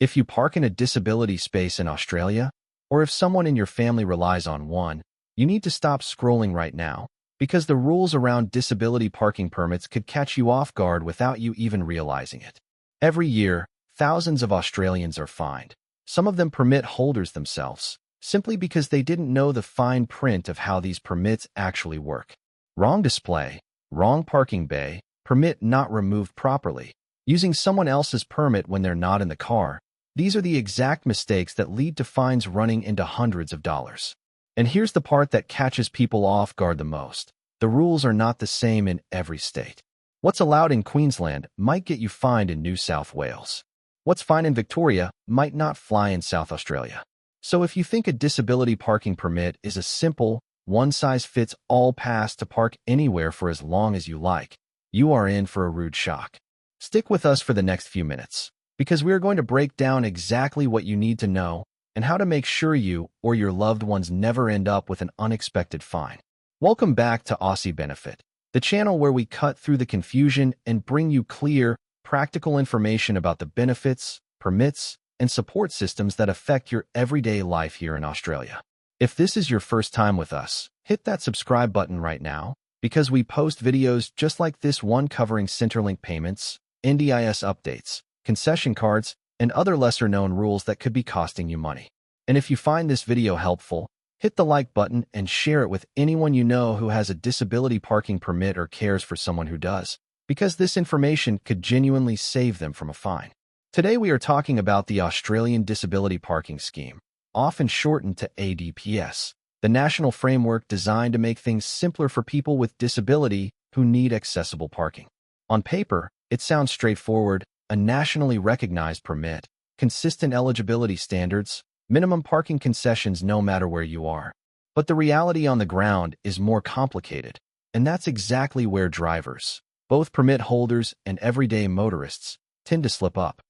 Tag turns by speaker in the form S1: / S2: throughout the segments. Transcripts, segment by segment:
S1: If you park in a disability space in Australia, or if someone in your family relies on one, you need to stop scrolling right now, because the rules around disability parking permits could catch you off guard without you even realizing it. Every year, thousands of Australians are fined. Some of them permit holders themselves, simply because they didn't know the fine print of how these permits actually work. Wrong display, wrong parking bay, permit not removed properly, using someone else's permit when they're not in the car. These are the exact mistakes that lead to fines running into hundreds of dollars. And here's the part that catches people off guard the most. The rules are not the same in every state. What's allowed in Queensland might get you fined in New South Wales. What's fine in Victoria might not fly in South Australia. So if you think a disability parking permit is a simple, one-size-fits-all pass to park anywhere for as long as you like, you are in for a rude shock. Stick with us for the next few minutes, because we are going to break down exactly what you need to know and how to make sure you or your loved ones never end up with an unexpected fine. Welcome back to Aussie Benefit, the channel where we cut through the confusion and bring you clear, practical information about the benefits, permits, and support systems that affect your everyday life here in Australia. If this is your first time with us, hit that subscribe button right now, because we post videos just like this one covering Centrelink payments, NDIS updates, concession cards, and other lesser-known rules that could be costing you money. And if you find this video helpful, hit the like button and share it with anyone you know who has a disability parking permit or cares for someone who does, because this information could genuinely save them from a fine. Today we are talking about the Australian Disability Parking Scheme, often shortened to ADPS, the national framework designed to make things simpler for people with disability who need accessible parking. On paper, it sounds straightforward: a nationally recognized permit, consistent eligibility standards, minimum parking concessions no matter where you are. But the reality on the ground is more complicated, and that's exactly where drivers, both permit holders and everyday motorists, tend to slip up.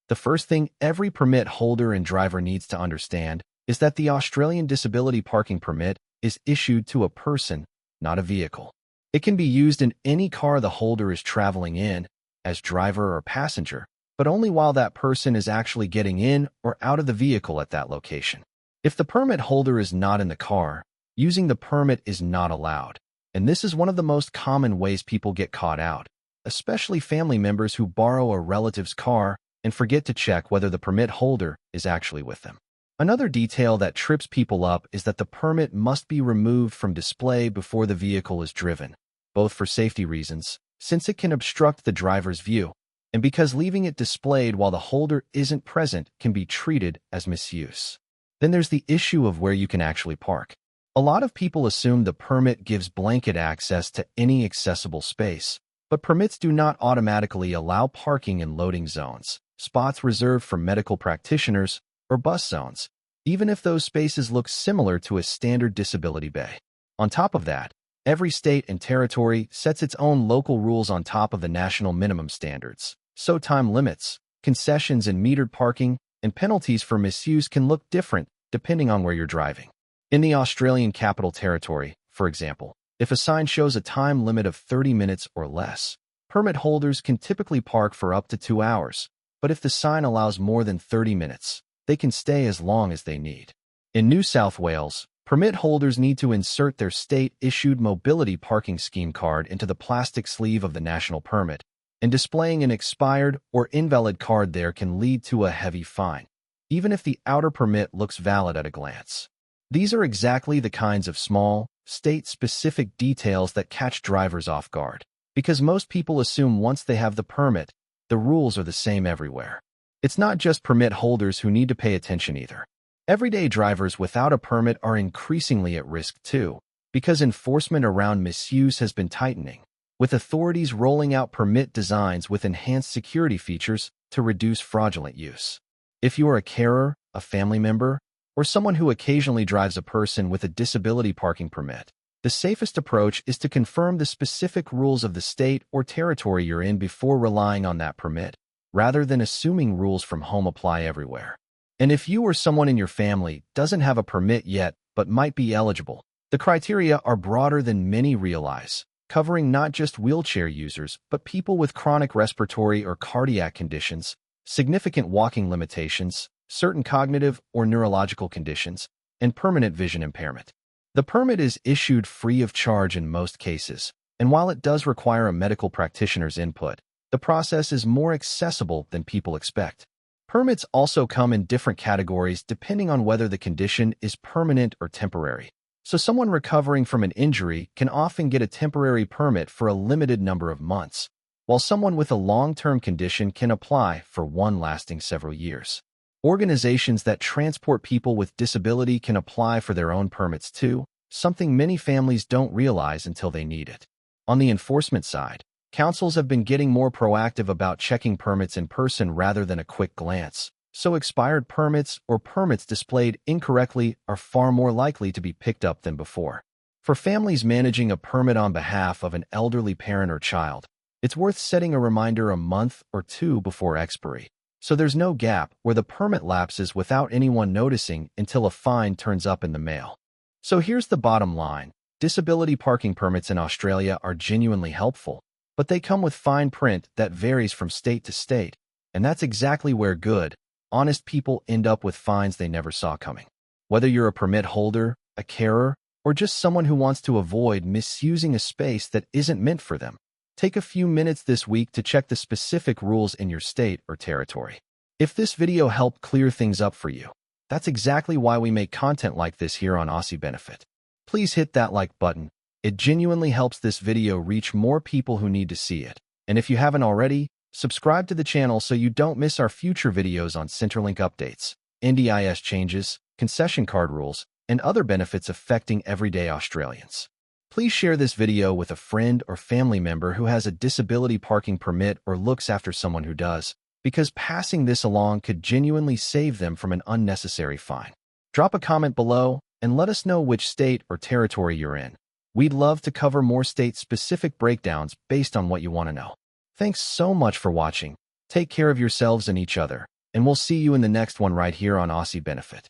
S1: The first thing every permit holder and driver needs to understand is that the Australian Disability Parking Permit is issued to a person, not a vehicle. It can be used in any car the holder is traveling in, as driver or passenger, but only while that person is actually getting in or out of the vehicle at that location. If the permit holder is not in the car, using the permit is not allowed. And this is one of the most common ways people get caught out, especially family members who borrow a relative's car and forget to check whether the permit holder is actually with them. Another detail that trips people up is that the permit must be removed from display before the vehicle is driven, both for safety reasons, since it can obstruct the driver's view, and because leaving it displayed while the holder isn't present can be treated as misuse. Then there's the issue of where you can actually park. A lot of people assume the permit gives blanket access to any accessible space, but permits do not automatically allow parking in loading zones, spots reserved for medical practitioners, or bus zones, even if those spaces look similar to a standard disability bay. On top of that, every state and territory sets its own local rules on top of the national minimum standards, so time limits, concessions and metered parking, and penalties for misuse can look different depending on where you're driving. In the Australian Capital Territory, for example, if a sign shows a time limit of 30 minutes or less, permit holders can typically park for up to 2 hours, but if the sign allows more than 30 minutes, they can stay as long as they need. In New South Wales, permit holders need to insert their state-issued mobility parking scheme card into the plastic sleeve of the national permit, and displaying an expired or invalid card there can lead to a heavy fine, even if the outer permit looks valid at a glance. These are exactly the kinds of small, state-specific details that catch drivers off guard, because most people assume once they have the permit, the rules are the same everywhere. It's not just permit holders who need to pay attention either. Everyday drivers without a permit are increasingly at risk too, because enforcement around misuse has been tightening, with authorities rolling out permit designs with enhanced security features to reduce fraudulent use. If you are a carer, a family member, or someone who occasionally drives a person with a disability parking permit, the safest approach is to confirm the specific rules of the state or territory you're in before relying on that permit, rather than assuming rules from home apply everywhere. And if you or someone in your family doesn't have a permit yet but might be eligible, the criteria are broader than many realize, covering not just wheelchair users but people with chronic respiratory or cardiac conditions, significant walking limitations, certain cognitive or neurological conditions, and permanent vision impairment. The permit is issued free of charge in most cases, and while it does require a medical practitioner's input, the process is more accessible than people expect. Permits also come in different categories depending on whether the condition is permanent or temporary. So someone recovering from an injury can often get a temporary permit for a limited number of months, while someone with a long-term condition can apply for one lasting several years. Organizations that transport people with disability can apply for their own permits too, something many families don't realize until they need it. On the enforcement side, councils have been getting more proactive about checking permits in person rather than a quick glance, so expired permits or permits displayed incorrectly are far more likely to be picked up than before. For families managing a permit on behalf of an elderly parent or child, it's worth setting a reminder a month or two before expiry, so there's no gap where the permit lapses without anyone noticing until a fine turns up in the mail. So here's the bottom line. Disability parking permits in Australia are genuinely helpful, but they come with fine print that varies from state to state, and that's exactly where good, honest people end up with fines they never saw coming. Whether you're a permit holder, a carer, or just someone who wants to avoid misusing a space that isn't meant for them, take a few minutes this week to check the specific rules in your state or territory. If this video helped clear things up for you, that's exactly why we make content like this here on Aussie Benefit. Please hit that like button. It genuinely helps this video reach more people who need to see it. And if you haven't already, subscribe to the channel so you don't miss our future videos on Centrelink updates, NDIS changes, concession card rules, and other benefits affecting everyday Australians. Please share this video with a friend or family member who has a disability parking permit or looks after someone who does, because passing this along could genuinely save them from an unnecessary fine. Drop a comment below and let us know which state or territory you're in. We'd love to cover more state-specific breakdowns based on what you want to know. Thanks so much for watching. Take care of yourselves and each other, and we'll see you in the next one right here on Aussie Benefit.